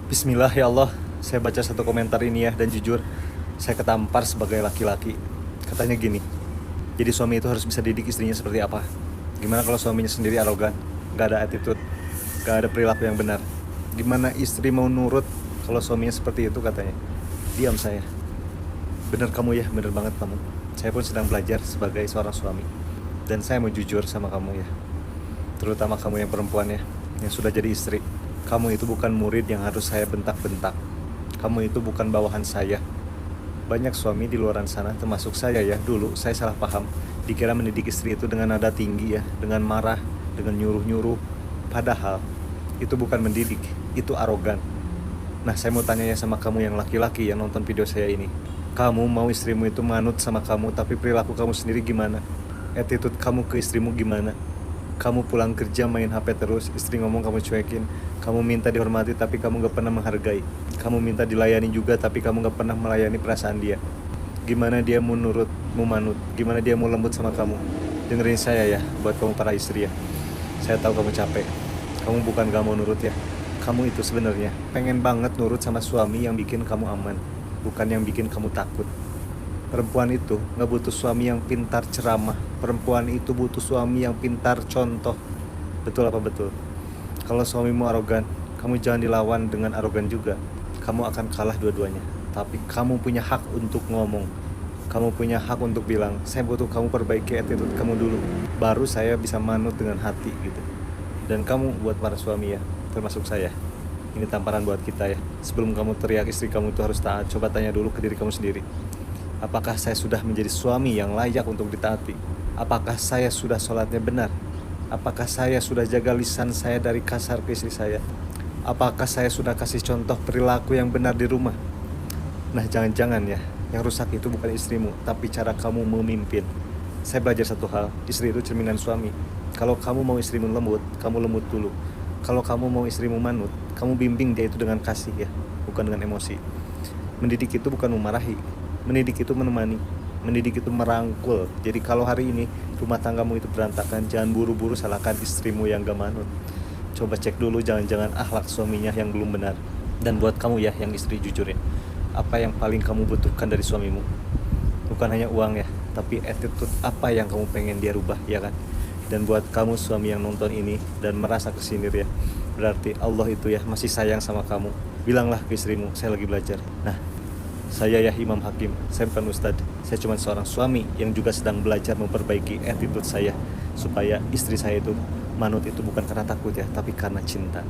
Bismillah ya Allah, saya baca satu komentar ini ya, dan jujur saya ketampar sebagai laki-laki. Katanya gini, jadi suami itu harus bisa didik istrinya seperti apa. Gimana kalau suaminya sendiri arogan, gak ada attitude, gak ada perilaku yang benar. Gimana istri mau nurut kalau suaminya seperti itu katanya. Diam saya. Bener kamu ya, bener banget kamu. Saya pun sedang belajar sebagai seorang suami. Dan saya mau jujur sama kamu ya, terutama kamu yang perempuan ya, yang sudah jadi istri. Kamu itu bukan murid yang harus saya bentak-bentak. Kamu itu bukan bawahan saya. Banyak suami di luaran sana, termasuk saya ya, dulu saya salah paham. Dikira mendidik istri itu dengan nada tinggi ya, dengan marah, dengan nyuruh-nyuruh. Padahal itu bukan mendidik, itu arogan. Nah, saya mau tanya ya sama kamu yang laki-laki yang nonton video saya ini. Kamu mau istrimu itu manut sama kamu, tapi perilaku kamu sendiri gimana? Attitude kamu ke istrimu gimana? Kamu pulang kerja main HP terus, istri ngomong kamu cuekin. Kamu minta dihormati tapi kamu gak pernah menghargai. Kamu minta dilayani juga tapi kamu gak pernah melayani perasaan dia. Gimana dia mau nurut, mau manut? Gimana dia mau lembut sama kamu? Dengerin saya ya, buat kamu para istri ya. Saya tahu kamu capek. Kamu bukan gak mau nurut ya. Kamu itu sebenarnya pengen banget nurut sama suami yang bikin kamu aman, bukan yang bikin kamu takut. Perempuan itu nggak butuh suami yang pintar ceramah. Perempuan itu butuh suami yang pintar contoh. Betul apa betul? Kalau suamimu arogan, kamu jangan dilawan dengan arogan juga. Kamu akan kalah dua-duanya. Tapi kamu punya hak untuk ngomong. Kamu punya hak untuk bilang, saya butuh kamu perbaiki attitude kamu dulu. Baru saya bisa manut dengan hati gitu. Dan kamu buat para suami ya, termasuk saya. Ini tamparan buat kita ya. Sebelum kamu teriak istri kamu itu harus taat, coba tanya dulu ke diri kamu sendiri. Apakah saya sudah menjadi suami yang layak untuk ditaati? Apakah saya sudah sholatnya benar? Apakah saya sudah jaga lisan saya dari kasar ke istri saya? Apakah saya sudah kasih contoh perilaku yang benar di rumah? Nah, jangan-jangan ya, yang rusak itu bukan istrimu, tapi cara kamu memimpin. Saya belajar satu hal, istri itu cerminan suami. Kalau kamu mau istrimu lembut, kamu lembut dulu. Kalau kamu mau istrimu manut, kamu bimbing dia itu dengan kasih ya, bukan dengan emosi. Mendidik itu bukan memarahi. Mendidik itu menemani. Mendidik itu merangkul. Jadi kalau hari ini rumah tanggamu itu berantakan, jangan buru-buru salahkan istrimu yang gak manut. Coba cek dulu, jangan-jangan akhlak suaminya yang belum benar. Dan buat kamu ya yang istri, jujur ya, apa yang paling kamu butuhkan dari suamimu? Bukan hanya uang ya, tapi attitude apa yang kamu pengen dia rubah, ya kan? Dan buat kamu suami yang nonton ini dan merasa kesindir ya, berarti Allah itu ya masih sayang sama kamu. Bilanglah ke istrimu, saya lagi belajar. Nah, saya ya Imam Hakim, saya bukan Ustadz. Saya cuma seorang suami yang juga sedang belajar memperbaiki attitude saya, supaya istri saya itu manut itu bukan karena takut ya, tapi karena cinta.